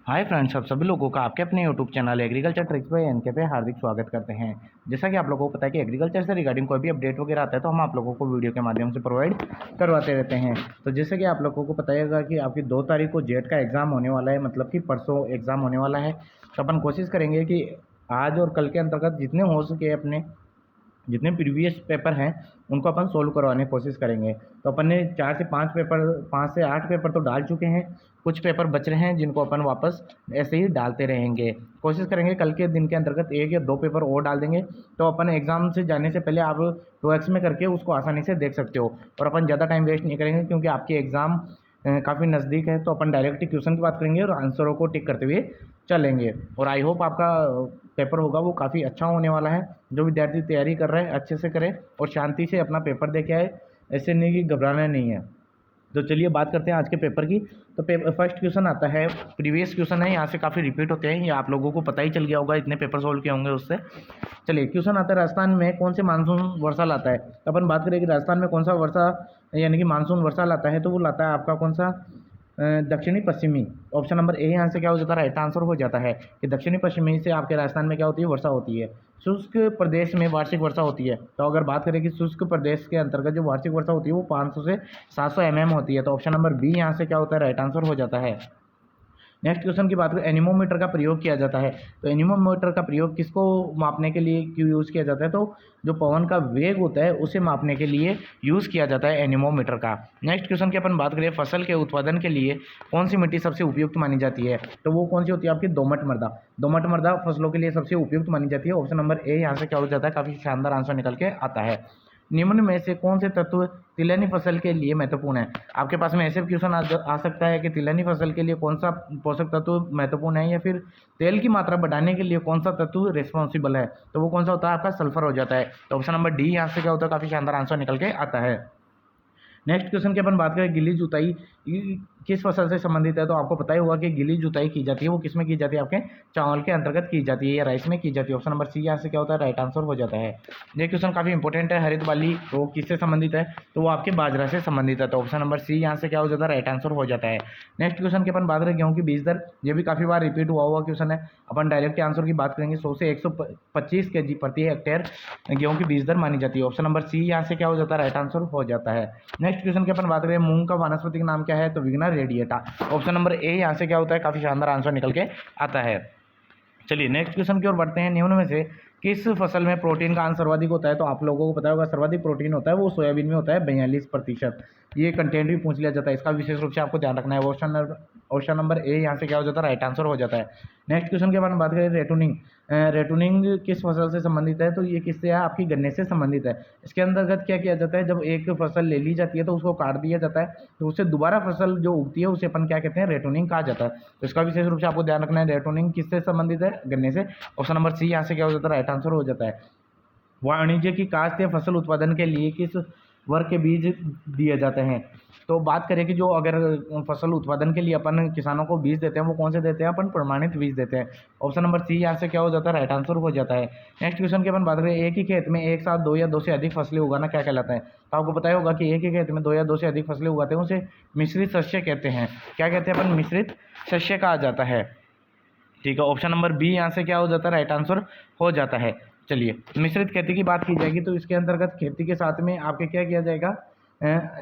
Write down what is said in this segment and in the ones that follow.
Hi friends, आप सभी लोगों का आपके अपने YouTube channel agriculture tricks by NK पे हार्दिक स्वागत करते हैं। जैसा कि आप लोगों को पता है कि एग्रीकल्चर से रिगार्डिंग कोई भी अपडेट वगैरह आता है तो हम आप लोगों को वीडियो के माध्यम से प्रोवाइड करवाते रहते हैं। तो जैसे कि आप लोगों को पता होगा कि आपकी 2 तारीख को जेट का एग्ज़ाम होने वाला है, मतलब कि परसों एग्ज़ाम होने वाला है। तो अपन कोशिश करेंगे कि आज और कल के अंतर्गत जितने हो सके अपने जितने प्रीवियस पेपर हैं उनको अपन सोल्व करवाने की कोशिश करेंगे। तो अपन ने 4 से 5 पेपर 5 से 8 पेपर तो डाल चुके हैं। कुछ पेपर बच रहे हैं जिनको अपन वापस ऐसे ही डालते रहेंगे। कोशिश करेंगे कल के दिन के अंतर्गत 1 या 2 पेपर और डाल देंगे। तो अपन एग्ज़ाम से जाने से पहले आप 2x में करके उसको आसानी से देख सकते हो। और अपन ज़्यादा टाइम वेस्ट नहीं करेंगे क्योंकि आपकी एग्ज़ाम काफ़ी नज़दीक है। तो अपन डायरेक्ट क्वेश्चन की बात करेंगे और आंसरों को टिक करते हुए चलेंगे। और आई होप आपका पेपर होगा वो काफ़ी अच्छा होने वाला है। जो विद्यार्थी तैयारी कर रहे हैं अच्छे से करें और शांति से अपना पेपर दे के आए। ऐसे नहीं कि घबराना नहीं है। तो चलिए बात करते हैं आज के पेपर की। तो फर्स्ट क्वेश्चन आता है, प्रीवियस क्वेश्चन है, यहाँ से काफ़ी रिपीट होते हैं, ये आप लोगों को पता ही चल गया होगा, इतने पेपर सोल्व किए होंगे उससे। चलिए क्वेश्चन आता है, राजस्थान में कौन से मानसून वर्षा लाता है। तो अपन बात करें कि राजस्थान में कौन सा वर्षा यानी कि मानसून वर्षा लाता है, तो वो लाता है आपका कौन सा दक्षिणी पश्चिमी। ऑप्शन नंबर ए यहाँ से क्या हो जाता है, राइट आंसर हो जाता है कि दक्षिणी पश्चिमी से आपके राजस्थान में क्या होती है, वर्षा होती है। शुष्क प्रदेश में वार्षिक वर्षा होती है। तो अगर बात करें कि शुष्क प्रदेश के अंतर्गत जो वार्षिक वर्षा होती है वो 500 से 700 mm होती है। तो ऑप्शन नंबर बी यहाँ से क्या होता है, राइट आंसर हो जाता है। नेक्स्ट क्वेश्चन की बात करें, एनीमोमीटर का प्रयोग किया जाता है। तो एनीमोमीटर का प्रयोग किसको मापने के लिए क्यों यूज़ किया जाता है, तो जो पवन का वेग होता है उसे मापने के लिए यूज़ किया जाता है एनीमोमीटर का। नेक्स्ट क्वेश्चन की अपन बात करें, फसल के उत्पादन के लिए कौन सी मिट्टी सबसे उपयुक्त मानी जाती है। तो वो कौन सी होती है, आपकी दोमट मृदा। दोमट मृदा फसलों के लिए सबसे उपयुक्त मानी जाती है। ऑप्शन नंबर ए यहाँ से क्या हो जाता है, काफ़ी शानदार आंसर निकल के आता है। निम्न में से कौन से तत्व तिलहनी फसल के लिए महत्वपूर्ण है। आपके पास में ऐसे क्वेश्चन आ सकता है कि तिलहनी फसल के लिए कौन सा पोषक तत्व महत्वपूर्ण है, या फिर तेल की मात्रा बढ़ाने के लिए कौन सा तत्व रिस्पॉन्सिबल है। तो वो कौन सा होता है, आपका सल्फर हो जाता है। तो ऑप्शन नंबर डी यहाँ से क्या होता है, काफ़ी शानदार आंसर निकल के आता है। नेक्स्ट क्वेश्चन की अपन बात करें, गिली जुताई किस फसल से संबंधित है। तो आपको पता ही होगा कि गिली जुताई की जाती है वो किस में की जाती है, आपके चावल के अंतर्गत की जाती है या राइस में की जाती है। ऑप्शन नंबर सी यहाँ से क्या होता है, राइट आंसर हो जाता है। ये क्वेश्चन काफ़ी इंपॉर्टेंट है, हरित वाली रोग किससे संबंधित है, तो वो आपके बाजरा से संबंधित है। तो ऑप्शन नंबर सी यहाँ से क्या हो जाता है, राइट आंसर हो जाता है। नेक्स्ट क्वेश्चन की अपन बात करें, गेहूँ की बीज दर, ये भी काफ़ी बार रिपीट हुआ क्वेश्चन है। अपन डायरेक्ट आंसर की बात करेंगे, 100 से 125 kg प्रति हेक्टेयर गेहूँ की बीज दर मानी जाती है। ऑप्शन नंबर सी यहाँ से क्या हो जाता है, राइट आंसर हो जाता है। नेक्स्ट क्वेश्चन की अपन बात करें, मूंग का वानस्पतिक नाम क्या है, तो विग्ना रेडिएटा। ऑप्शन नंबर ए यहाँ से क्या होता है, काफ़ी शानदार आंसर निकल के आता है। चलिए नेक्स्ट क्वेश्चन की ओर बढ़ते हैं, निम्न में से किस फसल में प्रोटीन का अंश सर्वाधिक होता है। तो आप लोगों को पता होगा सर्वाधिक प्रोटीन होता है वो सोयाबीन में होता है 42%। ये कंटेंट भी पूछ लिया जाता है, इसका विशेष रूप से आपको ध्यान रखना है। ऑप्शन नंबर ए यहाँ से क्या हो जाता है, राइट आंसर हो जाता है। नेक्स्ट क्वेश्चन के बारे में बात करें, रेटूनिंग। रेटूनिंग किस फसल से संबंधित है, तो ये किससे है, आपकी गन्ने से संबंधित है। इसके अंतर्गत क्या किया जाता है, जब एक फसल ले ली जाती है तो उसको काट दिया जाता है, तो उससे दोबारा फसल जो उगती है उसे अपन क्या कहते हैं, रेटूनिंग कहा जाता है। तो इसका विशेष रूप से आपको ध्यान रखना है, रेटूनिंग किससे संबंधित है, गन्ने से। ऑप्शन नंबर सी यहाँ से क्या हो जाता है, राइट आंसर हो जाता है। वाणिज्य की काश्त या फसल उत्पादन के लिए किस वर्ग के बीज दिए जाते हैं। तो बात करें कि जो अगर फसल उत्पादन के लिए अपन किसानों को बीज देते हैं वो कौन से देते हैं, अपन प्रमाणित बीज देते हैं। ऑप्शन नंबर सी यहाँ से क्या हो जाता है, राइट आंसर हो जाता है। नेक्स्ट क्वेश्चन की अपन बात करें, एक ही खेत में एक साथ 2 या 2 से अधिक फसलें उगाना क्या कहलाता है। तो आपको पता होगा कि एक ही खेत में 2 या 2 से अधिक फसलें उगाते हैं उसे मिश्रित शस्य कहते हैं। क्या कहते हैं अपन, मिश्रित शस्य कहा जाता है। ठीक है, ऑप्शन नंबर बी यहाँ से क्या हो जाता है, राइट आंसर हो जाता है। चलिए मिश्रित खेती की बात की जाएगी तो इसके अंतर्गत खेती के साथ में आपके क्या किया जाएगा,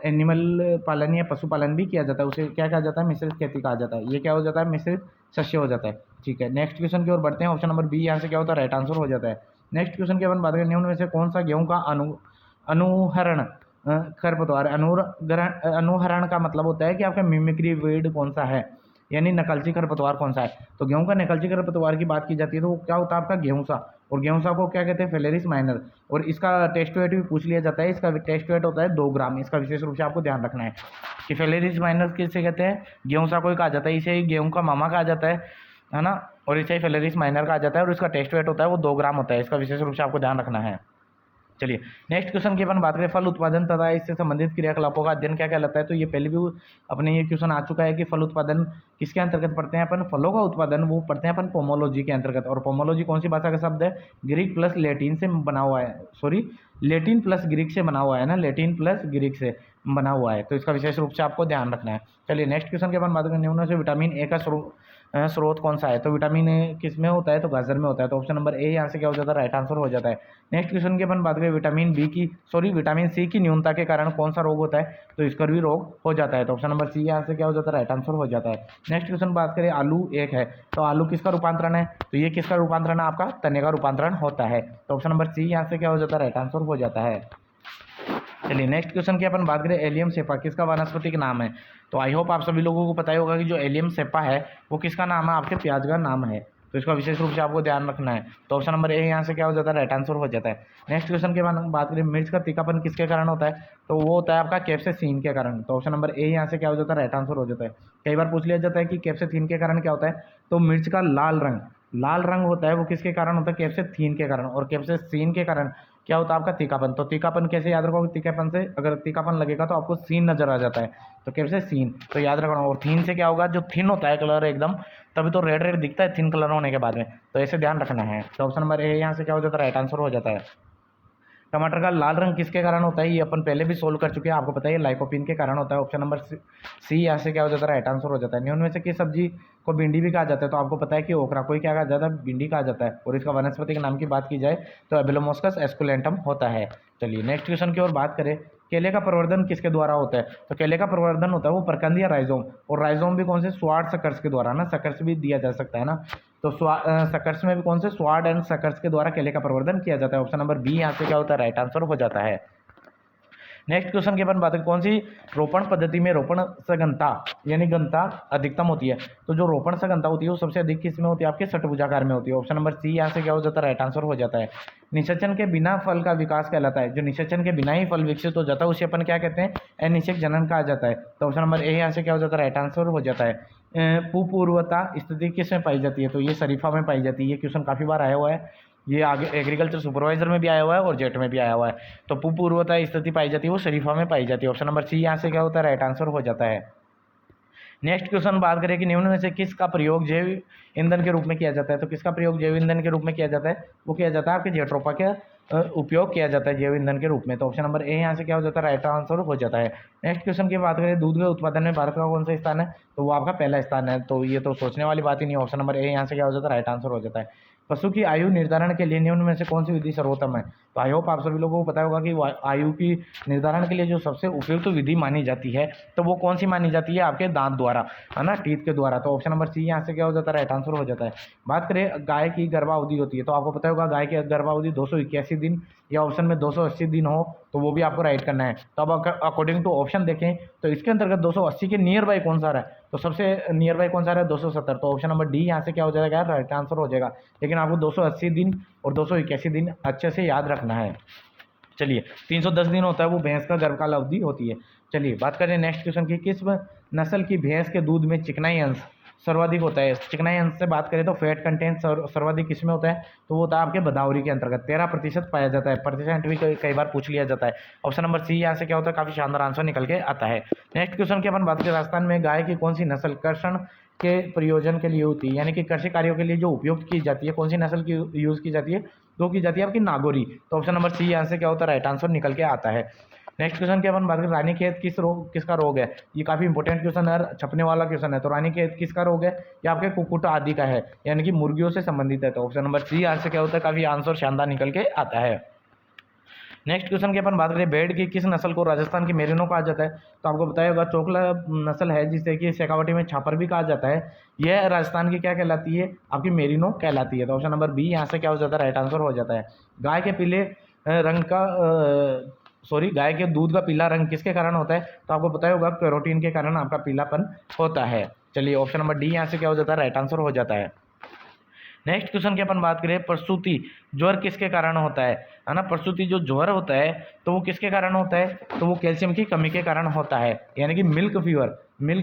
एनिमल पालन या पशुपालन भी किया जाता है, उसे क्या कहा जाता है, मिश्रित खेती कहा जाता है। ये क्या हो जाता है, मिश्रित शस्य हो जाता है। ठीक है, नेक्स्ट क्वेश्चन की ओर बढ़ते हैं। ऑप्शन नंबर बी यहाँ से क्या होता है, राइट आंसर हो जाता है। नेक्स्ट क्वेश्चन की अपन बात करें, निम्न में से कौन सा गेहूँ का अनुहरण खरपतवार, अनुहरण का मतलब होता है कि आपका मिमिक्री वीड कौन सा है, यानी नकलची खरपतवार कौन सा है। तो गेहूं का नकलची खरपतवार की बात की जाती है तो वो क्या होता है, आपका गेहूंसा। और गेहूंसा को क्या कहते हैं, फेलेरिस माइनर। और इसका टेस्ट वेट भी पूछ लिया जाता है, इसका टेस्ट वेट होता है 2 ग्राम। इसका विशेष रूप से आपको ध्यान रखना है कि फेलेरिस माइनर किससे कहते हैं, गेहूंसा को ही कहा जाता है। इसे ही गेहूं का मामा कहा जाता है ना, और इसे ही फेलेरिस माइनर कहा जाता है। और इसका टेस्ट वेट होता है वो 2 ग्राम होता है, इसका विशेष रूप से आपको ध्यान रखना है। चलिए नेक्स्ट क्वेश्चन की अपन बात करें, फल उत्पादन तथा इससे संबंधित क्रियाकलापों का अध्ययन क्या कहलाता है। तो ये पहले भी अपने ये क्वेश्चन आ चुका है कि फल उत्पादन किसके अंतर्गत पढ़ते हैं अपन, फलों का उत्पादन वो पढ़ते हैं अपन पोमोलॉजी के अंतर्गत। और पोमोलॉजी कौन सी भाषा का शब्द है, ग्रीक प्लस लैटिन से बना हुआ है, सॉरी लेटिन प्लस ग्रीक से बना हुआ है ना, लेटिन प्लस ग्रीक से। बना हुआ है, तो इसका विशेष रूप से आपको ध्यान रखना है। चलिए नेक्स्ट क्वेश्चन के अपन बात करें, निम्न से विटामिन ए का स्रोत कौन सा है? तो विटामिन ए किस में होता है? तो गाजर में होता है, तो ऑप्शन नंबर ए यहाँ से क्या हो जाता है? राइट आंसर हो जाता है। नेक्स्ट क्वेश्चन की अपन बात करें, विटामिन सी की न्यूनता के कारण कौन सा रोग होता है? तो स्कर्वी रोग हो जाता है, तो ऑप्शन नंबर सी यहाँ से क्या हो जाता है? राइट आंसर हो जाता है। नेक्स्ट क्वेश्चन बात करें, आलू एक है, तो आलू किसका रूपांतरण है? तो ये किसका रूपांतरण है? आपका तने का रूपांतरण होता है, तो ऑप्शन नंबर सी यहाँ से क्या हो जाता है? राइट आंसर हो जाता है। चलिए नेक्स्ट क्वेश्चन की अपन बात करें, एलियम सेपा किसका वानस्पतिक नाम है? तो आई होप आप सभी लोगों को पता ही होगा कि जो एलियम सेपा है वो किसका नाम है? आपके प्याज का नाम है, तो इसका विशेष रूप से आपको ध्यान रखना है, तो ऑप्शन नंबर ए यहाँ से क्या हो जाता है? राइट आंसर हो जाता है। नेक्स्ट क्वेश्चन की बात करें, मिर्च का तीखापन किसके कारण होता है? तो वो होता है आपका कैप्सेसिन के कारण, तो ऑप्शन नंबर ए यहाँ से क्या हो जाता है? राइट आंसर हो जाता है। कई बार पूछ लिया जाता है कि कैप्सेसिन के कारण क्या होता है, तो मिर्च का लाल रंग होता है वो किसके कारण होता है? कैप्सेसिन के कारण, और कैप्सेसिन के कारण क्या होता है? आपका तीखापन। तो तीखापन कैसे याद रखोगे? तीखापन से अगर तीखापन लगेगा तो आपको सीन नजर आ जाता है, तो कैसे सीन, तो याद रखना। और थीन से क्या होगा? जो थिन होता है कलर एकदम, तभी तो रेड रेड दिखता है थिन कलर होने के बाद में, तो ऐसे ध्यान रखना है, तो ऑप्शन नंबर ए यहाँ से क्या हो जाता है? राइट आंसर हो जाता है। टमाटर का लाल रंग किसके कारण होता है? ये अपन पहले भी सोल्व कर चुके हैं, आपको पता है, लाइकोपीन के कारण होता है, ऑप्शन नंबर सी यहाँ से क्या हो जाता है? राइट आंसर हो जाता है। निम्न में से किस सब्जी को भिंडी भी कहा जाता है? तो आपको पता है कि ओकरा को ही क्या कहा जाता है? भिंडी कहा जाता है, और इसका वनस्पति के नाम की बात की जाए तो एबिलोमोस्कस एस्कुलेंटम होता है। चलिए नेक्स्ट क्वेश्चन की ओर बात करें, केले का प्रवर्धन किसके द्वारा होता है? तो केले का प्रवर्धन होता है वो प्रकंद या राइजोम, और राइजोम भी कौन से? स्वाड सकर्स के द्वारा ना, सकर्स भी दिया जा सकता है ना, तो सकर्स में भी कौन से? स्वाड एंड सकर्स के द्वारा केले का प्रवर्धन किया जाता है, ऑप्शन नंबर बी यहाँ से क्या होता है? राइट आंसर हो जाता है। नेक्स्ट क्वेश्चन की अपन बात करें, कौन सी रोपण पद्धति में रोपण सघनता यानी घनता अधिकतम होती है? तो जो रोपण सघनता होती है वो सबसे अधिक किस में होती है? आपके षट्भुजाकार में होती है, ऑप्शन नंबर सी यहाँ से क्या हो जाता है? राइट आंसर हो जाता है। निषेचन के बिना फल का विकास कहलाता है, जो निषेचन के बिना ही फल विकसित हो जाता है उसे अपन क्या कहते हैं? अनिषेक जनन कहा जाता है, तो ऑप्शन नंबर ए यहाँ से क्या हो जाता है? राइट आंसर हो जाता है। पुपूर्वता स्थिति किस में पाई जाती है? तो ये शरीफा में पाई जाती है, ये क्वेश्चन काफी बार आया हुआ है, ये आगे एग्रीकल्चर सुपरवाइजर में भी आया हुआ है और जेट में भी आया हुआ है, तो पूर्वता स्थिति पाई जाती है वो शरीफा में पाई जाती है, ऑप्शन नंबर सी यहाँ से क्या होता है? राइट आंसर हो जाता है। नेक्स्ट क्वेश्चन बात करें कि निम्न में से किसका प्रयोग जैव ईंधन के रूप में किया जाता है? तो किसका प्रयोग जैव ईंधन के रूप में किया जाता है? वो किया जाता है आपके जेट्रोफा के उपयोग किया जाता है जैव ईंधन के रूप में, तो ऑप्शन नंबर ए यहाँ से क्या हो जाता है? राइट आंसर हो जाता है। नेक्स्ट क्वेश्चन की बात करें, दूध के उत्पादन में भारत का कौन सा स्थान है? तो वो आपका पहला स्थान है, तो ये तो सोचने वाली बात ही नहीं है, ऑप्शन नंबर ए यहाँ से क्या हो जाता है? राइट आंसर हो जाता है। पशु की आयु निर्धारण के लिए निम्न में से कौन सी विधि सर्वोत्तम है? तो आई होप आप सभी लोगों को पता होगा कि आयु की निर्धारण के लिए जो सबसे उपयुक्त विधि मानी जाती है तो वो कौन सी मानी जाती है? आपके दांत द्वारा, है ना, टीथ के द्वारा, तो ऑप्शन नंबर सी यहाँ से क्या हो जाता है? राइट आंसर हो जाता है। बात करें गाय की गर्भावधि होती है, तो आपको पता होगा गाय की गर्भावधि 281 दिन या ऑप्शन में 280 दिन हो, तो वो भी आपको राइट करना है। तो अब अकॉर्डिंग टू ऑप्शन देखें तो इसके अंतर्गत 280 के नियर बाई कौन सा रहा है? तो सबसे नियर बाई कौन सा रहा है? 270, तो ऑप्शन नंबर डी यहाँ से क्या हो जाएगा? राइट आंसर हो जाएगा। लेकिन आपको 280 दिन और 281 दिन अच्छे से याद रखना है। चलिए 310 दिन होता है वो भैंस का गर्भकाल अवधि होती है। चलिए बात करें नेक्स्ट क्वेश्चन की, किस नस्ल की भैंस के दूध में चिकनाई अंश सर्वाधिक होता है? चिकनाई अंश से बात करें तो फैट कंटेंट सर्वाधिक किस में होता है? तो वो होता है आपके भदावरी के अंतर्गत 13% पाया जाता है, प्रतिशत भी कई बार पूछ लिया जाता है, ऑप्शन नंबर सी यहाँ से क्या होता है? काफी शानदार आंसर निकल के आता है। नेक्स्ट क्वेश्चन की अपन बात करें, राजस्थान में गाय की कौन सी नस्ल कर्षण के प्रयोजन के लिए होती है, यानी कि कृषि कार्यों के लिए जो उपयोग की जाती है, कौन सी नस्ल की यूज की जाती है? तो की जाती है आपकी नागौरी, तो ऑप्शन नंबर सी यहाँ से क्या होता है? राइट आंसर निकल के आता है। नेक्स्ट क्वेश्चन की अपन बात करें, रानीखेत किसका रोग है? ये काफी इंपॉर्टेंट क्वेश्चन है, छपने वाला क्वेश्चन है, तो रानीखेत किसका रोग है? ये आपके कुक्कुट आदि का है, यानी कि मुर्गियों से संबंधित है, तो ऑप्शन नंबर सी यहाँ से क्या होता है? काफी आंसर शानदार निकल के आता है। नेक्स्ट क्वेश्चन की अपन बात करें, भेड़ की किस नस्ल को राजस्थान की मेरिनो कहा जाता है? तो आपको बताया होगा चोकला नस्ल है जिसे कि शेखावटी में छापर भी कहा जाता है, यह राजस्थान की क्या कहलाती है? आपकी मेरिनो कहलाती है, तो ऑप्शन नंबर बी यहाँ से क्या हो जाता है? राइट आंसर हो जाता है। गाय के पीले रंग का गाय के दूध का पीला रंग किसके कारण होता है? तो आपको पता होगा कैरोटीन के कारण आपका पीलापन होता है। चलिए ऑप्शन नंबर डी यहाँ से क्या हो जाता है? राइट आंसर हो जाता है। नेक्स्ट क्वेश्चन की अपन बात करें, प्रसूति ज्वर किसके कारण होता है ना? प्रसूति जो ज्वर होता है तो वो किसके कारण होता है? तो वो कैल्शियम की कमी के कारण होता है, यानी कि मिल्क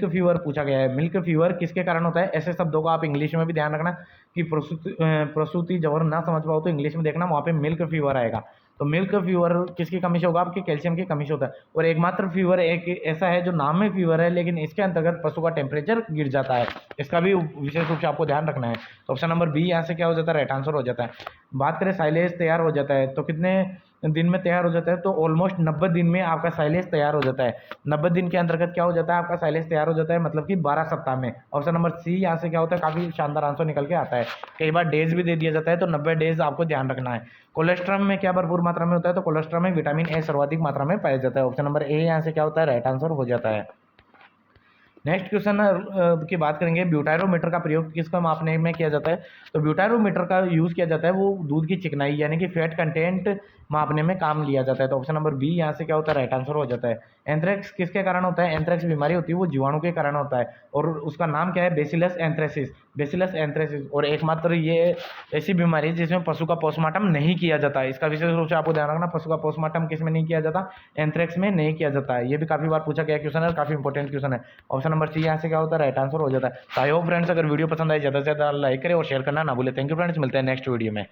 फीवर पूछा गया है। मिल्क फीवर किसके कारण होता है? ऐसे शब्दों को आप इंग्लिश में भी ध्यान रखना कि प्रसूति ज्वर ना समझ पाओ तो इंग्लिश में देखना, वहाँ पे मिल्क फीवर आएगा। तो मिल्क फीवर किसकी कमी से होगा? आपके कैल्शियम की कमी से होता है। और एकमात्र फीवर एक ऐसा है जो नाम में फीवर है लेकिन इसके अंतर्गत पशु का टेम्परेचर गिर जाता है, इसका भी विशेष रूप से आपको ध्यान रखना है। तो ऑप्शन नंबर बी यहाँ से क्या हो जाता है? राइट आंसर हो जाता है। बात करें साइलेज तैयार हो जाता है तो कितने दिन में तैयार हो जाता है, तो ऑलमोस्ट 90 दिन में आपका साइलेज तैयार हो जाता है। 90 दिन के अंतर्गत क्या हो जाता है, आपका साइलेज तैयार हो जाता है, मतलब कि 12 सप्ताह में। ऑप्शन नंबर सी यहाँ से क्या होता है, काफ़ी शानदार आंसर निकल के आता है। कई बार डेज भी दे दिया जाता है, तो 90 डेज आपको ध्यान रखना है। कोलेस्ट्रॉल में क्या भरपूर मात्रा में होता है, तो कोलेस्ट्रॉल में विटामिन ए सर्वाधिक मात्रा में पाया जाता है। ऑप्शन नंबर ए यहाँ से क्या होता है, राइट आंसर हो जाता है। नेक्स्ट क्वेश्चन की बात करेंगे, ब्यूटायरोमीटर का प्रयोग किसका मापने में किया जाता है। तो ब्यूटायरोमीटर का यूज़ किया जाता है वो दूध की चिकनाई यानी कि फैट कंटेंट मापने में काम लिया जाता है। तो ऑप्शन नंबर बी यहाँ से क्या होता है, राइट आंसर हो जाता है। एंथ्रेक्स किसके कारण होता है, एंथ्रेक्स बीमारी होती है वो जीवाणु के कारण होता है, और उसका नाम क्या है, बेसिलस एंथ्रेसिस, बेसिलस एंथ्रेसिस। और एकमात्र ये ऐसी बीमारी है जिसमें पशु का पोस्टमार्टम नहीं किया जाता है। इसका विशेष रूप से आपको ध्यान रखना, पशु का पोस्टमार्टम किस में नहीं किया जाता, एंथ्रेक्स में नहीं किया जाता है। ये भी काफ़ी बार पूछा गया क्वेश्चन है, काफ़ी इंपॉर्टेंट क्वेश्चन है। ऑप्शन नंबर सी यहाँ से क्या होता है, राइट आंसर हो जाता है। तो आई होप फ्रेंड्स, अगर वीडियो पसंद आए ज़्यादा से ज़्यादा लाइक करें और शेयर करना ना भूले। थैंक यू फ्रेंड्स, मिलते हैं नेक्स्ट वीडियो में।